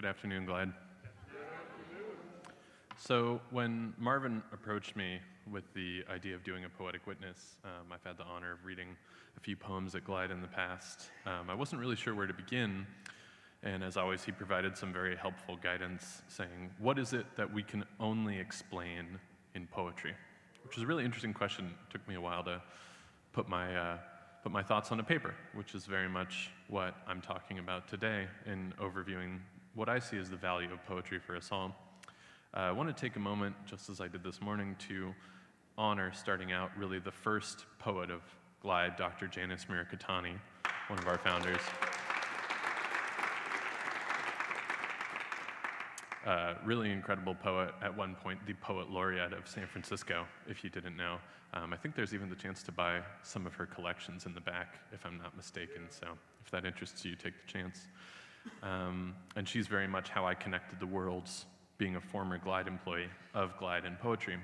Good afternoon, Glide. So when Marvin approached me with the idea of doing a poetic witness, I've had the honor of reading a few poems at Glide in the past. I wasn't really sure where to begin, and as always, he provided some very helpful guidance saying, what is it that we can only explain in poetry? Which is a really interesting question. It took me a while to put my thoughts on a paper, which is very much what I'm talking about today in overviewing what I see as the value of poetry for us all. I want to take a moment, just as I did this morning, to honor, starting out, really the first poet of Glide, Dr. Janice Mirikatani, one of our founders. Really incredible poet, at one point the poet laureate of San Francisco, if you didn't know. I think there's even the chance to buy some of her collections in the back, if I'm not mistaken, so if that interests you, take the chance. And she's very much how I connected the worlds, being a former Glide employee of Glide and poetry.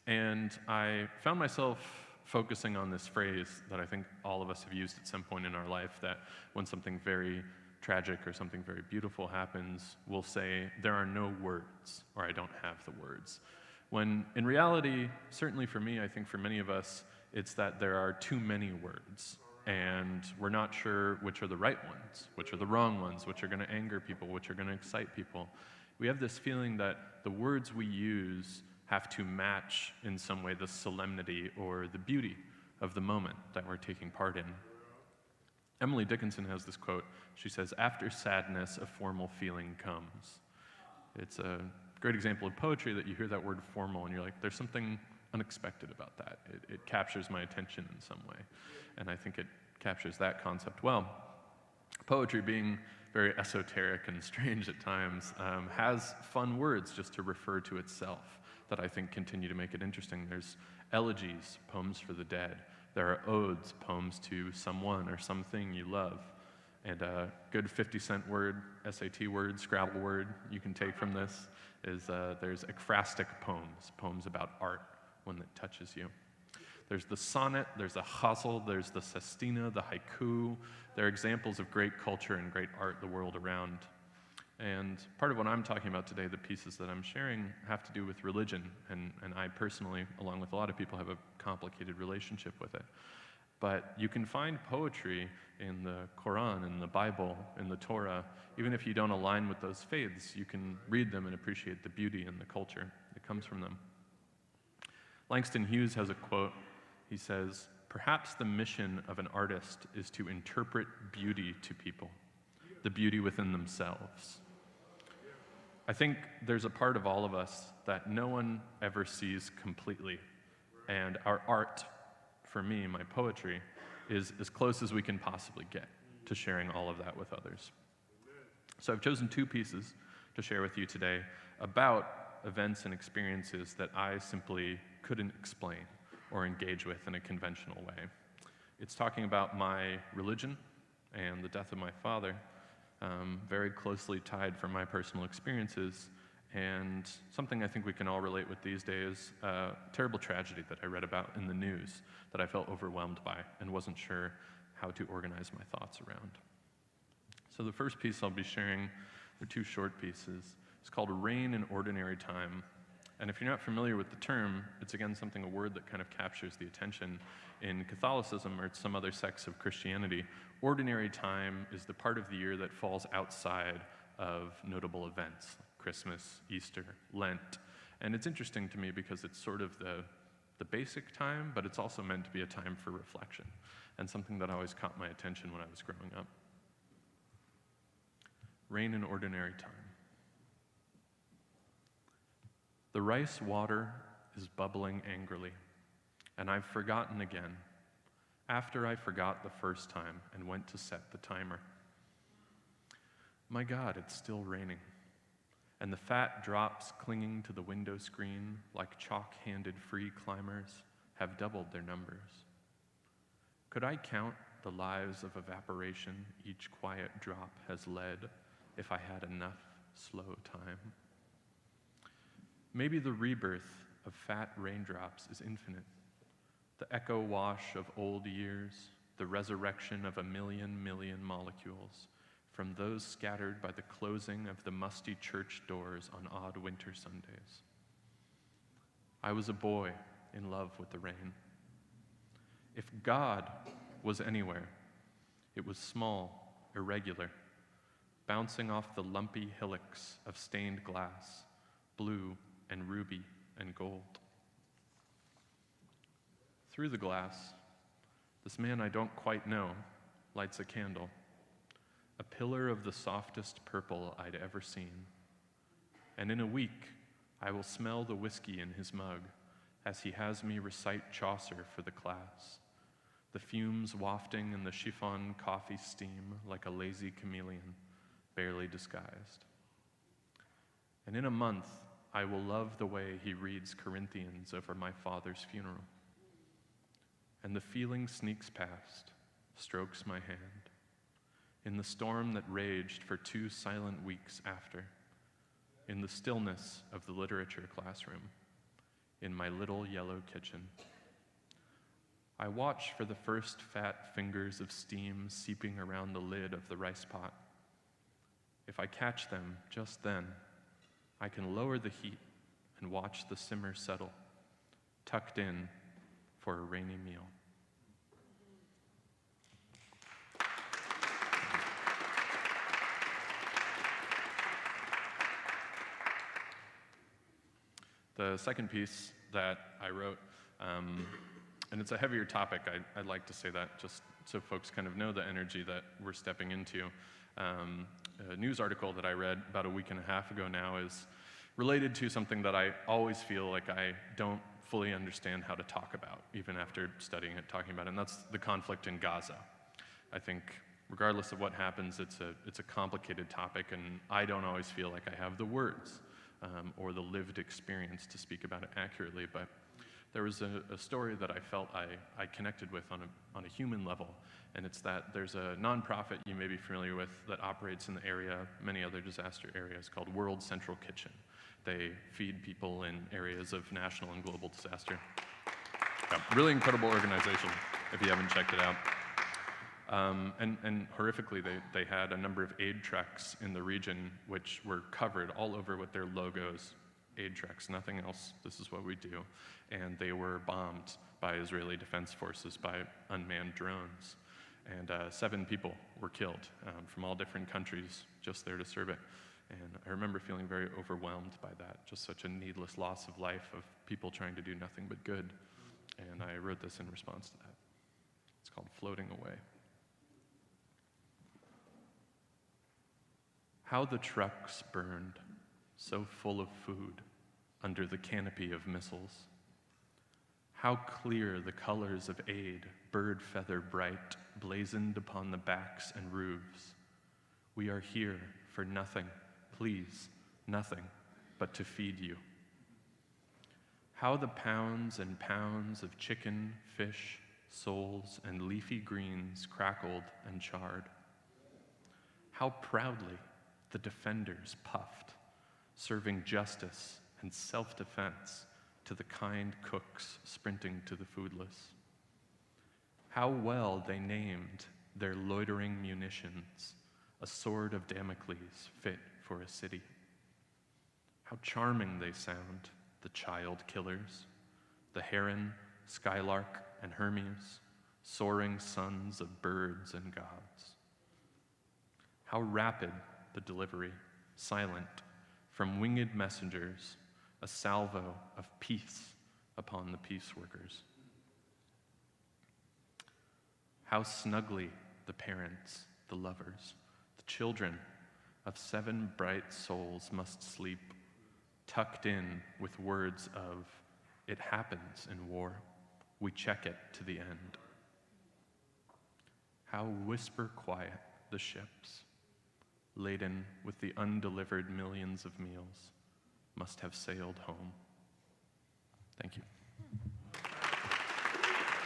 And I found myself focusing on this phrase that I think all of us have used at some point in our life, that when something very tragic or something very beautiful happens, we'll say, there are no words, or I don't have the words. When in reality, certainly for me, I think for many of us, it's that there are too many words, and we're not sure which are the right ones, which are the wrong ones, which are going to anger people, which are going to excite people. We have this feeling that the words we use have to match in some way the solemnity or the beauty of the moment that we're taking part in. Emily Dickinson has this quote. She says, "After sadness, a formal feeling comes." It's a great example of poetry that you hear that word formal and you're like, there's something unexpected about that. It captures my attention in some way. And I think it captures that concept well. Poetry, being very esoteric and strange at times, has fun words just to refer to itself that I think continue to make it interesting. There's elegies, poems for the dead. There are odes, poems to someone or something you love. And a good 50-cent word, SAT word, Scrabble word you can take from this is there's ekphrastic poems, poems about art, one that touches you. There's the sonnet, there's the ghazal, there's the sestina, the haiku. They're examples of great culture and great art the world around. And part of what I'm talking about today, the pieces that I'm sharing, have to do with religion. And I personally, along with a lot of people, have a complicated relationship with it. But you can find poetry in the Quran, in the Bible, in the Torah. Even if you don't align with those faiths, you can read them and appreciate the beauty and the culture that comes from them. Langston Hughes has a quote. He says, "Perhaps the mission of an artist is to interpret beauty to people, the beauty within themselves." I think there's a part of all of us that no one ever sees completely, and our art, for me, my poetry, is as close as we can possibly get to sharing all of that with others. So I've chosen two pieces to share with you today about events and experiences that I simply couldn't explain or engage with in a conventional way. It's talking about my religion and the death of my father, very closely tied from my personal experiences, and something I think we can all relate with these days, a terrible tragedy that I read about in the news that I felt overwhelmed by and wasn't sure how to organize my thoughts around. So the first piece I'll be sharing, they're two short pieces. It's called Rain in Ordinary Time. And if you're not familiar with the term, it's again a word that kind of captures the attention in Catholicism or some other sects of Christianity. Ordinary time is the part of the year that falls outside of notable events, like Christmas, Easter, Lent. And it's interesting to me because it's sort of the basic time, but it's also meant to be a time for reflection, and something that always caught my attention when I was growing up. Rain in Ordinary Time. The rice water is bubbling angrily, and I've forgotten again, after I forgot the first time and went to set the timer. My God, it's still raining, and the fat drops clinging to the window screen like chalk-handed free climbers have doubled their numbers. Could I count the lives of evaporation each quiet drop has led if I had enough slow time? Maybe the rebirth of fat raindrops is infinite, the echo wash of old years, the resurrection of a million molecules, from those scattered by the closing of the musty church doors on odd winter Sundays. I was a boy in love with the rain. If God was anywhere, it was small, irregular, bouncing off the lumpy hillocks of stained glass, blue and ruby and gold. Through the glass, this man I don't quite know lights a candle, a pillar of the softest purple I'd ever seen. And in a week, I will smell the whiskey in his mug as he has me recite Chaucer for the class, the fumes wafting in the chiffon coffee steam like a lazy chameleon, barely disguised. And in a month, I will love the way he reads Corinthians over my father's funeral. And the feeling sneaks past, strokes my hand, in the storm that raged for 2 silent weeks after, in the stillness of the literature classroom, in my little yellow kitchen. I watch for the first fat fingers of steam seeping around the lid of the rice pot. If I catch them just then, I can lower the heat and watch the simmer settle, tucked in for a rainy meal. The second piece that I wrote, and it's a heavier topic, I'd like to say that just so folks kind of know the energy that we're stepping into. A news article that I read about a week and a half ago now is related to something that I always feel like I don't fully understand how to talk about, even after studying it, talking about it, and that's the conflict in Gaza. I think regardless of what happens, it's a complicated topic, and I don't always feel like I have the words or the lived experience to speak about it accurately, but there was a story that I felt I connected with on a human level, and it's that there's a nonprofit you may be familiar with that operates in the area, many other disaster areas, called World Central Kitchen. They feed people in areas of national and global disaster. Yeah, really incredible organization, if you haven't checked it out. And horrifically, they had a number of aid trucks in the region which were covered all over with their logos, aid trucks, nothing else, this is what we do. And they were bombed by Israeli Defense Forces, by unmanned drones. And 7 people were killed from all different countries just there to serve it. And I remember feeling very overwhelmed by that, just such a needless loss of life of people trying to do nothing but good. And I wrote this in response to that. It's called Floating Away. How the trucks burned, so full of food, under the canopy of missiles. How clear the colors of aid, bird feather bright, blazoned upon the backs and roofs. We are here for nothing, please, nothing, but to feed you. How the pounds and pounds of chicken, fish, soles, and leafy greens crackled and charred. How proudly the defenders puffed, serving justice and self-defense to the kind cooks sprinting to the foodless. How well they named their loitering munitions, a sword of Damocles fit for a city. How charming they sound, the child killers, the heron, skylark, and Hermes, soaring sons of birds and gods. How rapid the delivery, silent, from winged messengers, a salvo of peace upon the peace workers. How snugly the parents, the lovers, the children of 7 bright souls must sleep, tucked in with words of, it happens in war, we check it to the end. How whisper quiet the ships, laden with the undelivered millions of meals, must have sailed home. Thank you.